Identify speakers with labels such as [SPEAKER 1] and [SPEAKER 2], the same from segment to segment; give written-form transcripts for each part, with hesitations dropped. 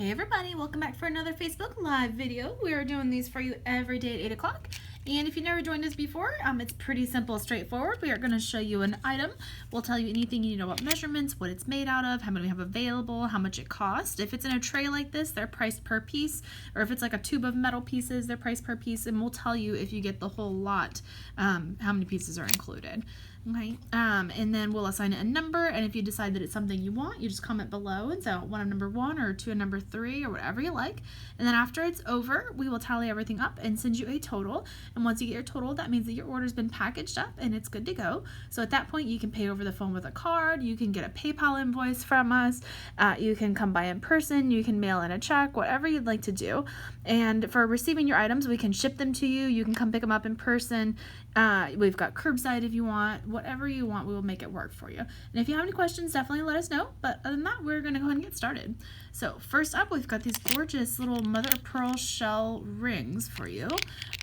[SPEAKER 1] Hey everybody, welcome back for another Facebook Live video. We are doing these for you every day at 8 o'clock. And if you've never joined us before, it's pretty simple, straightforward. We are going to show you an item. We'll tell you anything you need to know about measurements, what it's made out of, how many we have available, how much it costs. If it's in a tray like this, they're priced per piece. Or if it's like a tube of metal pieces, they're priced per piece. And we'll tell you if you get the whole lot, how many pieces are included. Okay, and then we'll assign it a number, and if you decide that it's something you want, you just comment below and say one of number 1 or 2 of number 3 or whatever you like. And then after it's over, we will tally everything up and send you a total. And once you get your total, that means that your order's been packaged up and it's good to go. So at that point, you can pay over the phone with a card, you can get a PayPal invoice from us, you can come by in person, you can mail in a check, whatever you'd like to do. And for receiving your items, we can ship them to you, you can come pick them up in person. We've got curbside if you want. Whatever you want, we will make it work for you. And if you have any questions, definitely let us know. But other than that, we're going to go ahead and get started. So first up, we've got these gorgeous little mother of pearl shell rings for you.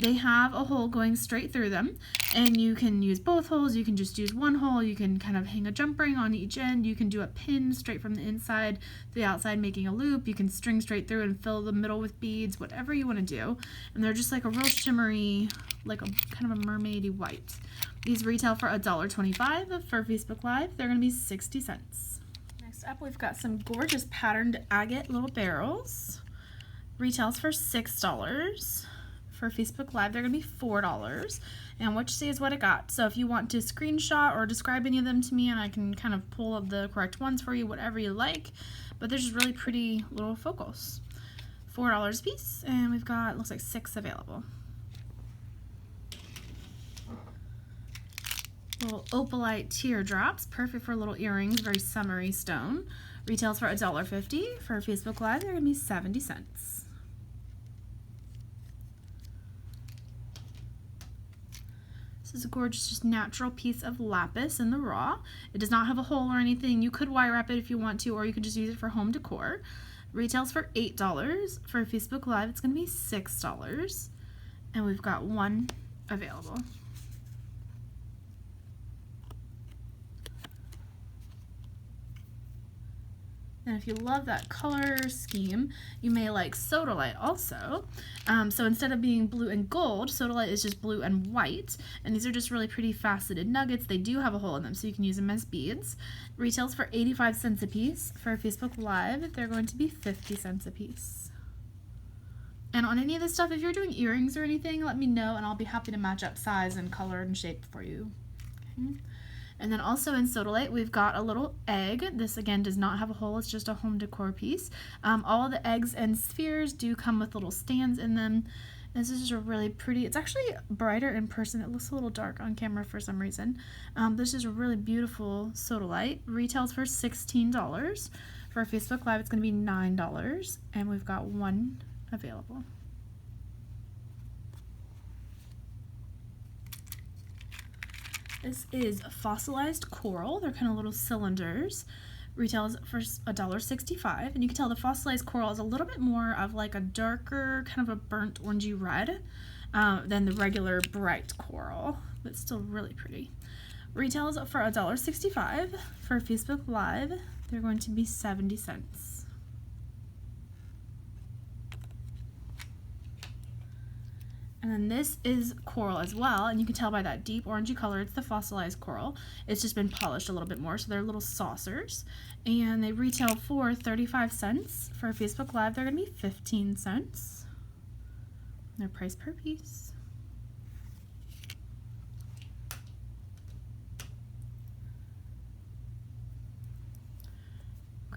[SPEAKER 1] They have a hole going straight through them, and you can use both holes. You can just use one hole. You can kind of hang a jump ring on each end. You can do a pin straight from the inside to the outside, making a loop. You can string straight through and fill the middle with beads, whatever you want to do. And they're just like a real shimmery, like a kind of a mermaidy white. These retail for $1.25 for Facebook Live. They're going to be 60 cents. Next up, we've got some gorgeous patterned agate little barrels. Retails for $6. For Facebook Live, they're going to be $4. And what you see is what it got. So if you want to screenshot or describe any of them to me, and I can kind of pull up the correct ones for you, whatever you like. But they're just really pretty little focals. $4 a piece, and we've got, looks like 6 available. Little opalite teardrops, perfect for little earrings, very summery stone. Retails for $1.50. For Facebook Live, they're going to be 70 cents. This is a gorgeous, just natural piece of lapis in the raw. It does not have a hole or anything. You could wire wrap it if you want to, or you could just use it for home decor. Retails for $8. For Facebook Live, it's going to be $6. And we've got 1 available. And if you love that color scheme, you may like Sodalite also. So instead of being blue and gold, Sodalite is just blue and white. And these are just really pretty faceted nuggets. They do have a hole in them, so you can use them as beads. Retails for 85 cents a piece. For Facebook Live, they're going to be 50 cents a piece. And on any of this stuff, if you're doing earrings or anything, let me know, and I'll be happy to match up size and color and shape for you. Okay. And then also in Sodalite, we've got a little egg. This again does not have a hole, it's just a home decor piece. All the eggs and spheres do come with little stands in them. This is a really pretty, it's actually brighter in person. It looks a little dark on camera for some reason. This is a really beautiful Sodalite. Retails for $16. For Facebook Live, it's going to be $9, and we've got 1 available. This is fossilized coral. They're kind of little cylinders. Retails for $1.65, and you can tell the fossilized coral is a little bit more of like a darker, kind of a burnt orangey red than the regular bright coral, but still really pretty. Retails for $1.65. For Facebook Live, they're going to be 70 cents. And then this is coral as well, and you can tell by that deep orangey color, it's the fossilized coral. It's just been polished a little bit more, so they're little saucers. And they retail for 35 cents. For Facebook Live, they're going to be 15 cents. They're priced per piece.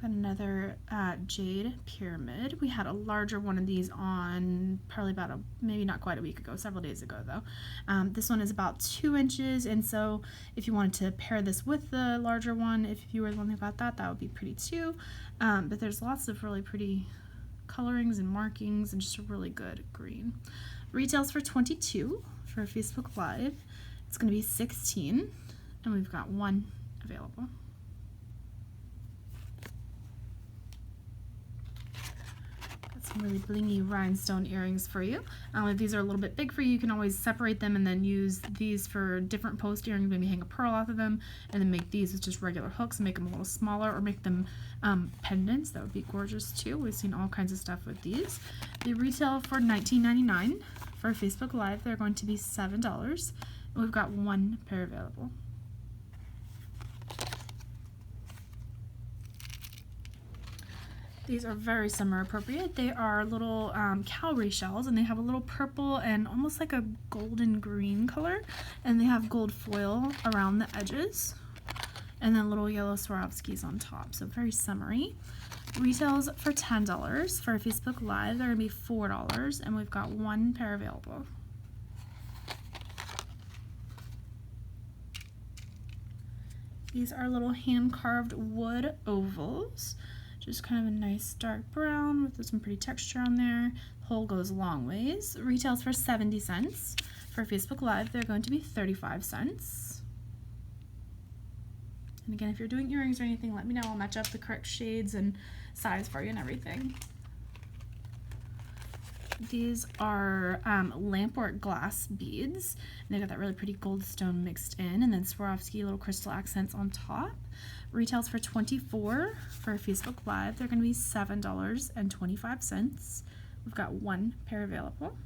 [SPEAKER 1] Got another jade pyramid. We had a larger one of these on probably about maybe not quite a week ago, several days ago though. This one is about 2 inches, and so if you wanted to pair this with the larger one, if you were the one who got that, that would be pretty too. But there's lots of really pretty colorings and markings and just a really good green. Retails for $22. For Facebook Live, it's going to be 16, and we've got 1 available. Some really blingy rhinestone earrings for you. If these are a little bit big for you, you can always separate them and then use these for different post earrings, maybe hang a pearl off of them, and then make these with just regular hooks and make them a little smaller, or make them pendants. That would be gorgeous too. We've seen all kinds of stuff with these. They retail for $19.99. For Facebook Live, they're going to be $7, and we've got one pair available. These are very summer appropriate. They are little cowrie shells, and they have a little purple and almost like a golden green color, and they have gold foil around the edges, and then little yellow Swarovskis on top, so very summery. Retails for $10. For Facebook Live, they're going to be $4, and we've got one pair available. These are little hand-carved wood ovals. Just kind of a nice dark brown with some pretty texture on there. The hole goes a long ways. Retails for 70 cents. For Facebook Live, they're going to be 35 cents. And again, if you're doing earrings or anything, let me know. I'll match up the correct shades and size for you and everything. These are lampwork glass beads. And they got that really pretty gold stone mixed in, and then Swarovski little crystal accents on top. Retails for $24. For Facebook Live, they're going to be $7.25. We've got one pair available.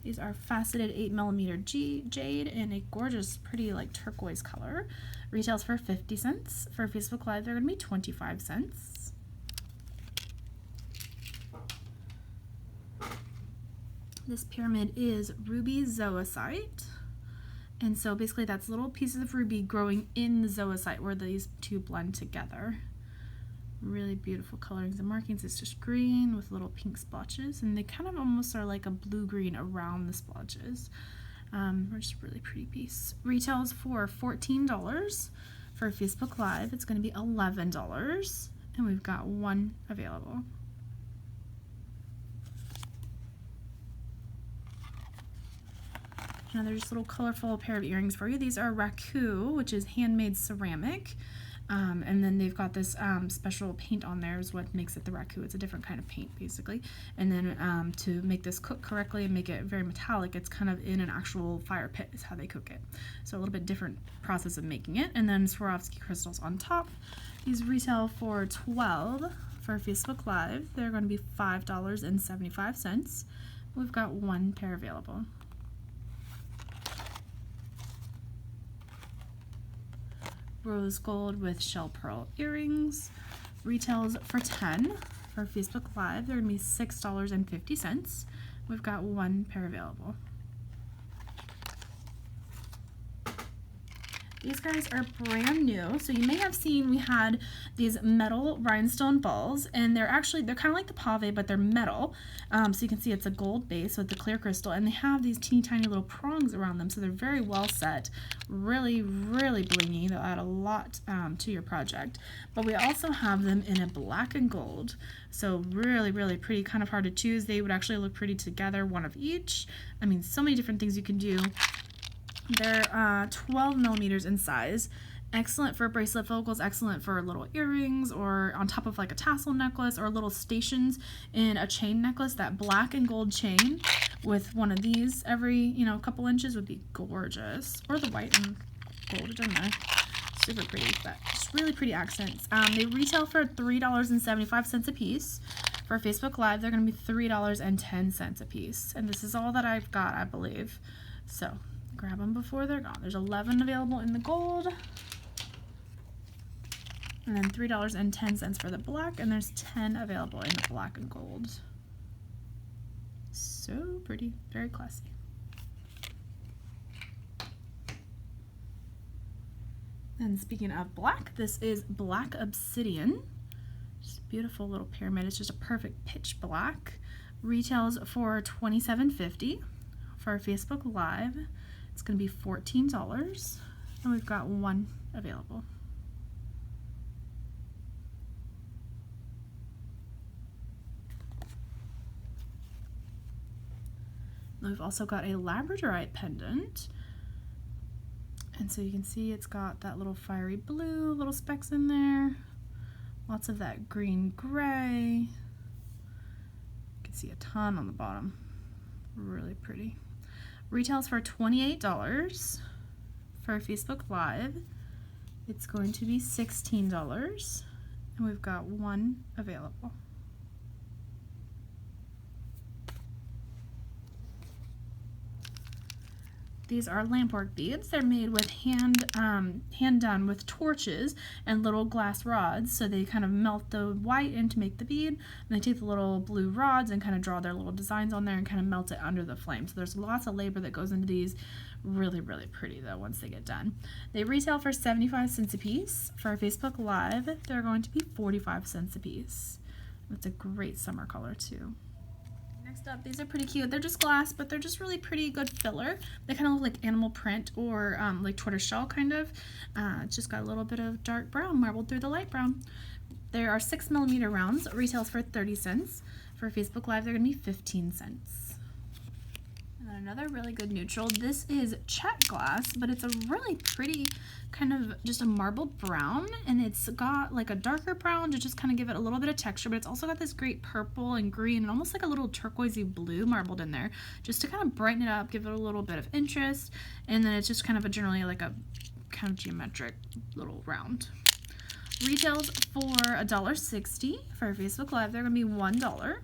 [SPEAKER 1] These are faceted 8mm jade in a gorgeous, pretty like turquoise color. Retails for 50 cents. For Facebook Live, they're going to be 25 cents. This pyramid is ruby zoisite. And so basically that's little pieces of ruby growing in the zoisite where these two blend together. Really beautiful colorings and markings. It's just green with little pink splotches, and they kind of almost are like a blue-green around the splotches. Just a really pretty piece. Retails for $14. For Facebook Live, it's going to be $11, and we've got one available. Another just little colorful pair of earrings for you. These are raku, which is handmade ceramic. And then they've got this special paint on there is what makes it the raku. It's a different kind of paint, basically. And then to make this cook correctly and make it very metallic, it's kind of in an actual fire pit is how they cook it. So a little bit different process of making it. And then Swarovski crystals on top. These retail for $12. For Facebook Live, they're going to be $5.75. We've got one pair available. Rose gold with shell pearl earrings. Retails for $10. For Facebook Live, they're going to be $6.50. We've got one pair available. These guys are brand new, so you may have seen we had these metal rhinestone balls, and they're kind of like the pave, but they're metal. So you can see it's a gold base with the clear crystal, and they have these teeny tiny little prongs around them, so they're very well set. Really, really blingy. They'll add a lot to your project. But we also have them in a black and gold, so really, really pretty. Kind of hard to choose. They would actually look pretty together, one of each. I mean, so many different things you can do. They're 12 millimeters in size. Excellent for bracelet focals, excellent for little earrings or on top of like a tassel necklace or little stations in a chain necklace. That black and gold chain with one of these every, couple inches would be gorgeous. Or the white and gold, it doesn't matter. Super pretty, but just really pretty accents. They retail for $3.75 a piece. For Facebook Live, they're going to be $3.10 a piece. And this is all that I've got, I believe. So grab them before they're gone. There's 11 available in the gold, and then $3.10 for the black, and there's 10 available in the black and gold. So pretty, very classy. And speaking of black, this is black obsidian. Just a beautiful little pyramid. It's just a perfect pitch black. Retails for $27.50. For Facebook Live, it's going to be $14, and we've got one available. We've also got a labradorite pendant, And so you can see it's got that little fiery blue, little specks in there. Lots of that green gray. You can see a ton on the bottom. Really pretty. Retails for $28 for Facebook Live. It's going to be $16, and we've got one available. These are lampwork beads. They're made with hand done with torches and little glass rods. So they kind of melt the white in to make the bead. And they take the little blue rods and kind of draw their little designs on there and kind of melt it under the flame. So there's lots of labor that goes into these. Really, really pretty though once they get done. They retail for 75 cents a piece. For Facebook Live, they're going to be 45 cents a piece. That's a great summer color too. Next up, these are pretty cute. They're just glass, but they're just really pretty, good filler. They kind of look like animal print or like tortoiseshell kind of. It's just got a little bit of dark brown marbled through the light brown. There are 6mm rounds. Retails for 30 cents. For Facebook Live, they're going to be 15 cents. And then another really good neutral. This is check glass, but it's a really pretty kind of just a marbled brown, and it's got like a darker brown to just kind of give it a little bit of texture, but it's also got this great purple and green and almost like a little turquoisey blue marbled in there just to kind of brighten it up, give it a little bit of interest. And then it's just kind of a generally like a kind of geometric little round. Retails for $1.60. For Facebook Live, they're going to be $1.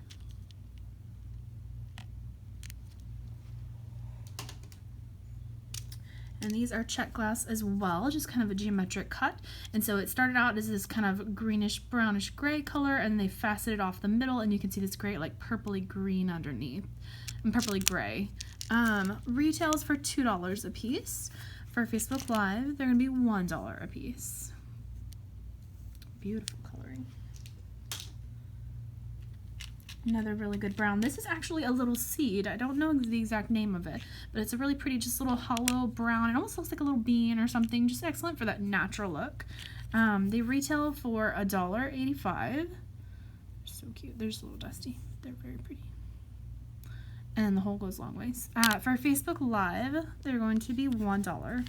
[SPEAKER 1] And these are check glass as well, just kind of a geometric cut. And so it started out as this kind of greenish, brownish gray color, and they faceted off the middle, and you can see this great like purpley green underneath, and purpley gray. Retails for $2 a piece. For Facebook Live, they're going to be $1 a piece. Beautiful coloring. Another really good brown. This is actually a little seed. I don't know the exact name of it, but it's a really pretty, just little hollow brown. It almost looks like a little bean or something. Just excellent for that natural look. They retail for $1.85. So cute. They're just a little dusty. They're very pretty. And the hole goes long ways. For Facebook Live, they're going to be $1.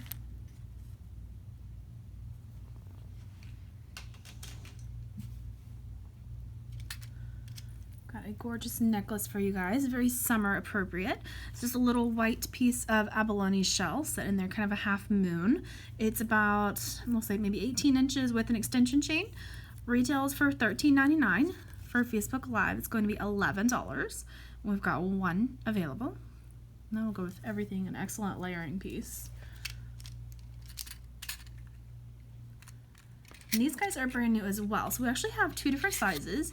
[SPEAKER 1] A gorgeous necklace for you guys, very summer appropriate. It's just a little white piece of abalone shell set in there, kind of a half moon. It's about, we'll say maybe 18 inches with an extension chain. Retails for $13.99. For Facebook Live, it's going to be $11. We've got one available. And that'll go with everything, an excellent layering piece. And these guys are brand new as well. So we actually have two different sizes.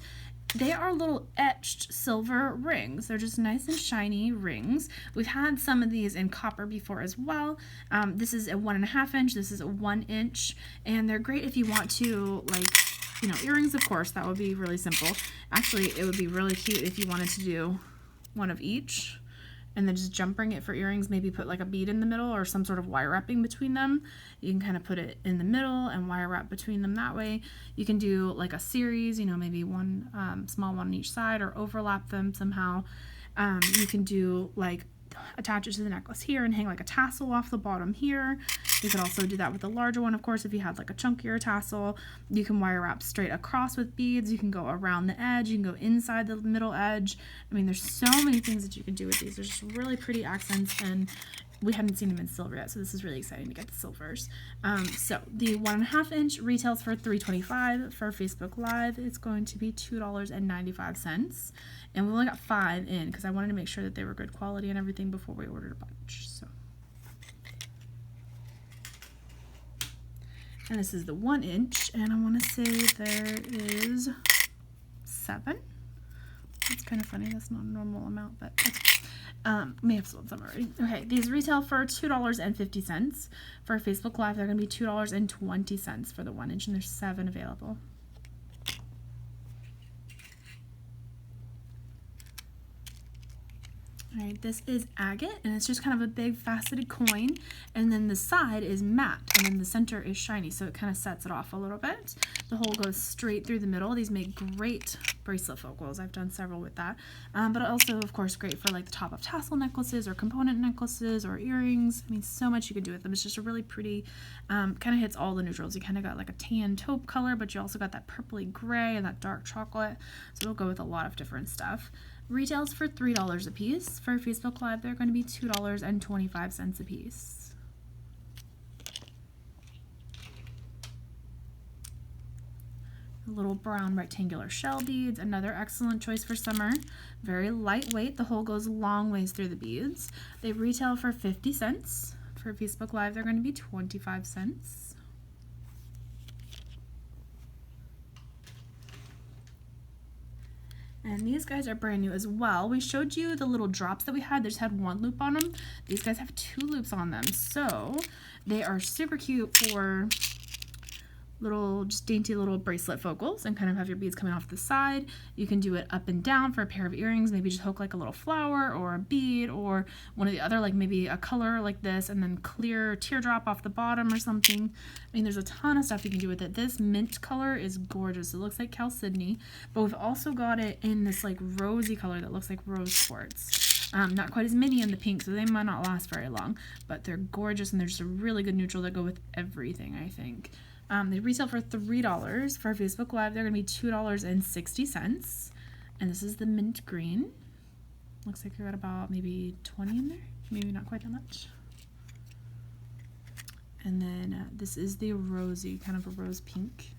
[SPEAKER 1] They are little etched silver rings. They're just nice and shiny rings. We've had some of these in copper before as well. This is a 1.5 inch. This is a 1 inch. And they're great if you want to, like, you know, earrings, of course. That would be really simple. Actually, it would be really cute if you wanted to do one of each and then just jump ring it for earrings. Maybe put like a bead in the middle or some sort of wire wrapping between them. You can kind of put it in the middle and wire wrap between them that way. You can do like a series, you know, maybe one small one on each side, or overlap them somehow. You can do like attach it to the necklace here and hang like a tassel off the bottom here. You could also do that with the larger one, of course, if you had like a chunkier tassel. You can wire wrap straight across with beads. You can go around the edge. You can go inside the middle edge. I mean, there's so many things that you can do with these. There's just really pretty accents, and we haven't seen them in silver yet, so this is really exciting to get the silvers. So the 1.5 inch retails for $3.25. For Facebook Live, it's going to be $2.95. And we only got 5 in because I wanted to make sure that they were good quality and everything before we ordered a bunch. So, and this is the 1 inch, and I want to say there is 7. That's kind of funny. That's not a normal amount, but may have sold some already. Okay, these retail for $2.50. For Facebook Live, they're going to be $2.20 for the 1 inch, and there's 7 available. All right, this is agate, and it's just kind of a big faceted coin, and then the side is matte, and then the center is shiny, so it kind of sets it off a little bit. The hole goes straight through the middle. These make great bracelet focals. I've done several with that, but also, of course, great for like the top of tassel necklaces or component necklaces or earrings. I mean, so much you can do with them. It's just a really pretty, kind of hits all the neutrals. You kind of got like a tan taupe color, but you also got that purpley gray and that dark chocolate, so it'll go with a lot of different stuff. Retails for $3 a piece. For Facebook Live, they're going to be $2.25 a piece. Little brown rectangular shell beads, another excellent choice for summer. Very lightweight. The hole goes long ways through the beads. They retail for 50 cents. For Facebook Live, they're going to be 25 cents. And these guys are brand new as well. We showed you the little drops that we had. They just had one loop on them. These guys have 2 loops on them. So they are super cute for little, just dainty little bracelet focals, and kind of have your beads coming off the side. You can do it up and down for a pair of earrings. Maybe just hook like a little flower or a bead or one of the other, like maybe a color like this, and then clear teardrop off the bottom or something. I mean, there's a ton of stuff you can do with it. This mint color is gorgeous. It looks like chalcedony, but we've also got it in this like rosy color that looks like rose quartz. Not quite as many in the pink, so they might not last very long, but they're gorgeous, and they're just a really good neutral that go with everything, I think. They retail for $3. For Facebook Live, they're going to be $2.60. And this is the mint green. Looks like I got about maybe 20 in there. Maybe not quite that much. And then this is the rosy, kind of a rose pink.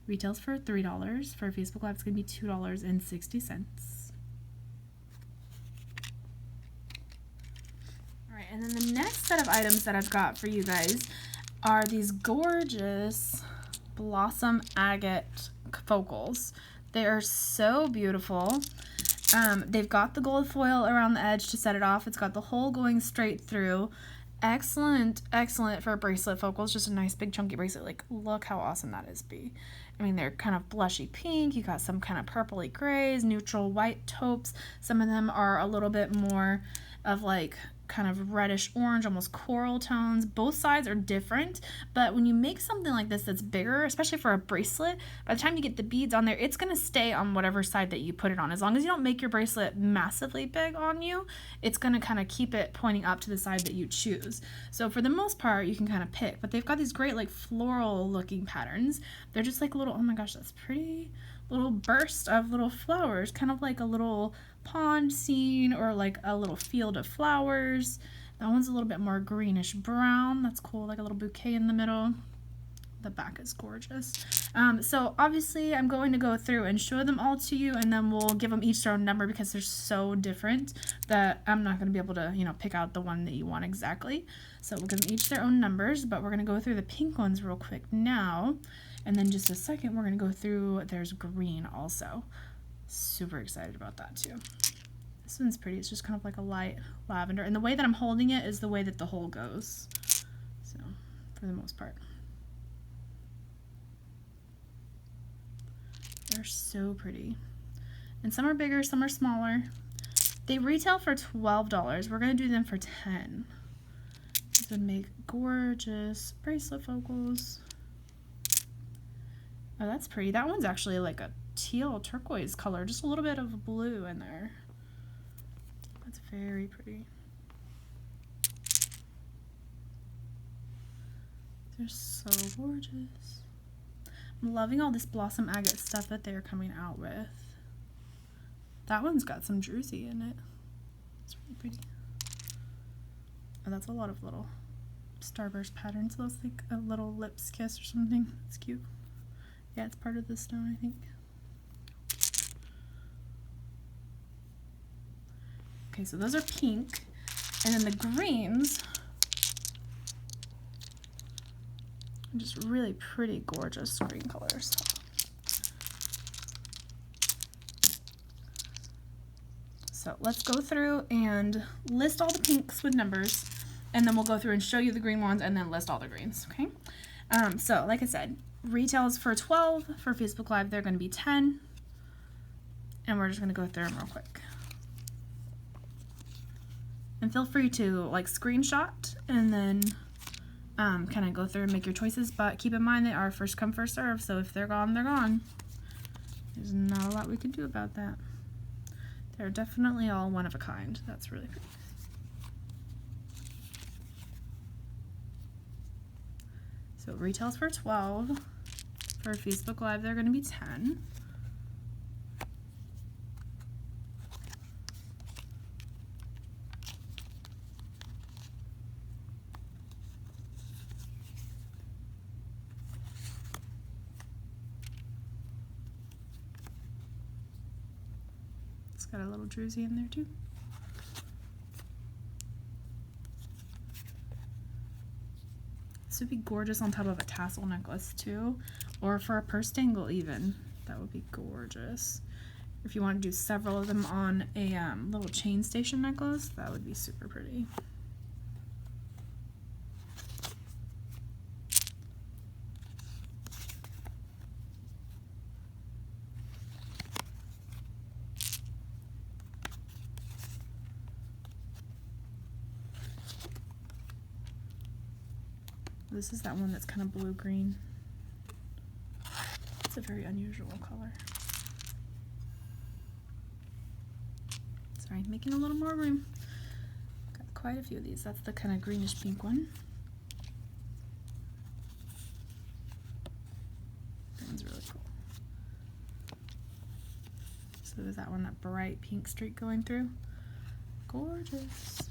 [SPEAKER 1] Retails for $3. For Facebook Live, it's going to be $2.60. All right, and then the next set of items that I've got for you guys are these gorgeous blossom agate focals. They are so beautiful. They've got the gold foil around the edge to set it off. It's got the hole going straight through. Excellent, excellent for bracelet focals. Just a nice big chunky bracelet. Like, look how awesome that is, B. I mean, they're kind of blushy pink. You got some kind of purpley grays, neutral white taupes. Some of them are a little bit more of like kind of reddish orange, almost coral tones. Both sides are different, but when you make something like this that's bigger, especially for a bracelet, by the time you get the beads on there, it's going to stay on whatever side that you put it on. As long as you don't make your bracelet massively big on you, it's going to kind of keep it pointing up to the side that you choose. So for the most part, you can kind of pick, but they've got these great like floral looking patterns. They're just like a little, oh my gosh, that's pretty, little burst of little flowers, kind of like a little pond scene or like a little field of flowers. That one's a little bit more greenish brown. That's cool, like a little bouquet in the middle. The back is gorgeous. So obviously I'm going to go through and show them all to you, and then we'll give them each their own number because they're so different that I'm not going to be able to, you know, pick out the one that you want exactly. So we'll give them each their own numbers, but we're going to go through the pink ones real quick now. And then just a second, we're going to go through, there's green also. Super excited about that too. This one's pretty. It's just kind of like a light lavender. And the way that I'm holding it is the way that the hole goes. So, for the most part. They're so pretty. And some are bigger, some are smaller. They retail for $12. We're going to do them for $10. These would make gorgeous bracelet focals. Oh, that's pretty. That one's actually like a teal turquoise color, just a little bit of blue in there. That's very pretty. They're so gorgeous. I'm loving all this blossom agate stuff that they're coming out with. That one's got some druzy in it. It's really pretty. Oh, that's a lot of little starburst patterns. Looks like a little lips kiss or something. It's cute. Yeah, it's part of the stone, I think. Okay, so those are pink. And then the greens are just really pretty, gorgeous green colors. So let's go through and list all the pinks with numbers, and then we'll go through and show you the green ones and then list all the greens, okay? So like I said, retails for $12. For Facebook Live, they're going to be $10. And we're just going to go through them real quick. And feel free to like screenshot and then kind of go through and make your choices, but keep in mind they are first come first serve, so if they're gone, they're gone. There's not a lot we can do about that. They're definitely all one of a kind. That's really pretty. So it retails for 12. For Facebook Live, they're going to be 10. It's got a little druzy in there too. This would be gorgeous on top of a tassel necklace too, or for a purse dangle even. That would be gorgeous. If you want to do several of them on a little chain station necklace, that would be super pretty. This is that one that's kind of blue-green. It's a very unusual color. Sorry, making a little more room. Got quite a few of these. That's the kind of greenish pink one. That one's really cool. So there's that one, that bright pink streak going through. Gorgeous.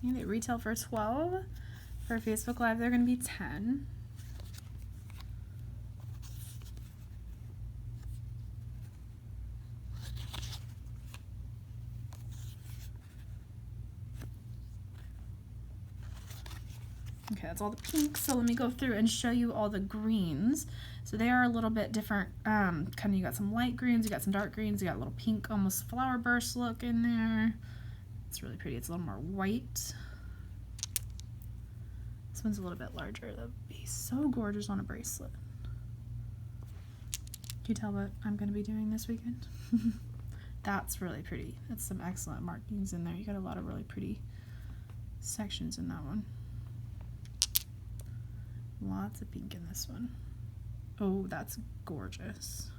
[SPEAKER 1] And they retail for 12. For Facebook Live, they're going to be 10. Okay, that's all the pinks. So let me go through and show you all the greens. So they are a little bit different. Kind of, you got some light greens, you got some dark greens, you got a little pink, almost flower burst look in there. It's really pretty. It's a little more white. This one's a little bit larger. That would be so gorgeous on a bracelet. Can you tell what I'm going to be doing this weekend? That's really pretty. That's some excellent markings in there. You got a lot of really pretty sections in that one. Lots of pink in this one. Oh, that's gorgeous.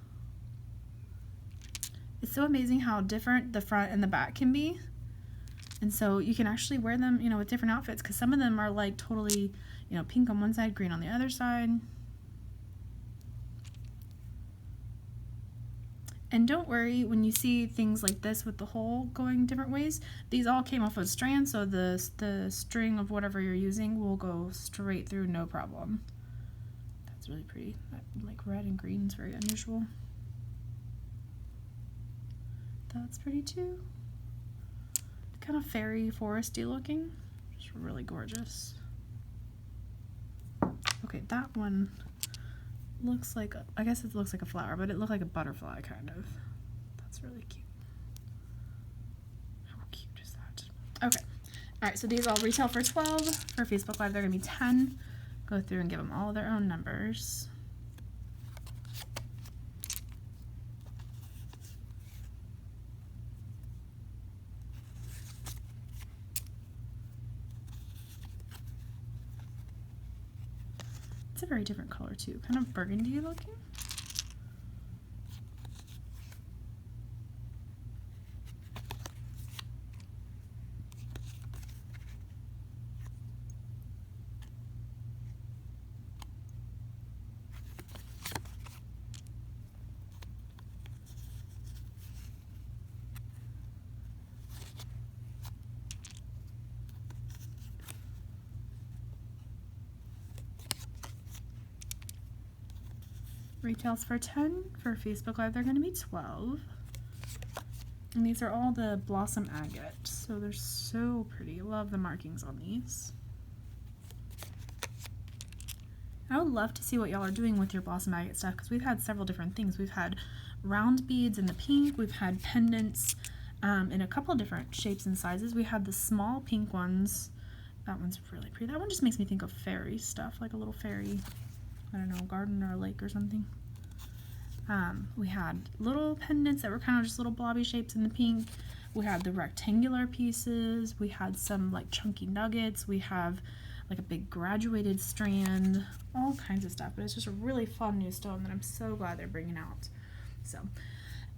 [SPEAKER 1] It's so amazing how different the front and the back can be. And so you can actually wear them, you know, with different outfits, because some of them are like totally, you know, pink on one side, green on the other side. And don't worry when you see things like this with the hole going different ways. These all came off of strand, so the string of whatever you're using will go straight through, no problem. That's really pretty. That, like, red and green is very unusual. That's pretty too. Kind of fairy foresty looking. Just really gorgeous. Okay, that one looks like a, I guess it looks like a flower, but it looked like a butterfly kind of. That's really cute. How cute is that? Okay. Alright, so these all retail for 12. For Facebook Live, they're going to be 10. Go through and give them all their own numbers. It's a very different color too, kind of burgundy looking. Retails for 10. For Facebook Live, they're going to be 12. And these are all the Blossom Agate, so they're so pretty. Love the markings on these. I would love to see what y'all are doing with your Blossom Agate stuff, because we've had several different things. We've had round beads in the pink, we've had pendants in a couple different shapes and sizes. We had the small pink ones. That one's really pretty. That one just makes me think of fairy stuff, like a little fairy, I don't know, garden or a lake or something. We had little pendants that were kind of just little blobby shapes in the pink. We had the rectangular pieces. We had some like chunky nuggets. We have like a big graduated strand, all kinds of stuff. But it's just a really fun new stone that I'm so glad they're bringing out. So,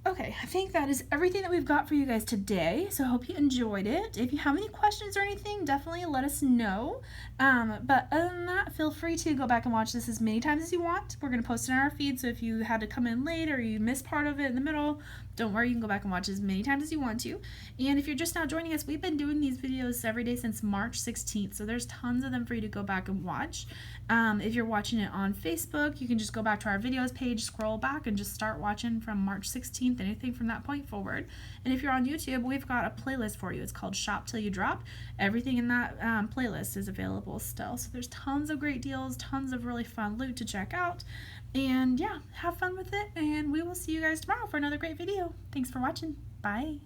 [SPEAKER 1] okay, I think that is everything that we've got for you guys today. So I hope you enjoyed it. If you have any questions or anything, definitely let us know. But other than that, feel free to go back and watch this as many times as you want. We're going to post it on our feed, so if you had to come in late or you missed part of it in the middle, don't worry, you can go back and watch as many times as you want to. And if you're just now joining us, we've been doing these videos every day since March 16th, so there's tons of them for you to go back and watch. If you're watching it on Facebook, you can just go back to our videos page, scroll back, and just start watching from March 16th, anything from that point forward. And if you're on YouTube, we've got a playlist for you. It's called Shop Till You Drop. Everything in that playlist is available still. So there's tons of great deals, tons of really fun loot to check out. And yeah, have fun with it, and we will see you guys tomorrow for another great video. Thanks for watching. Bye.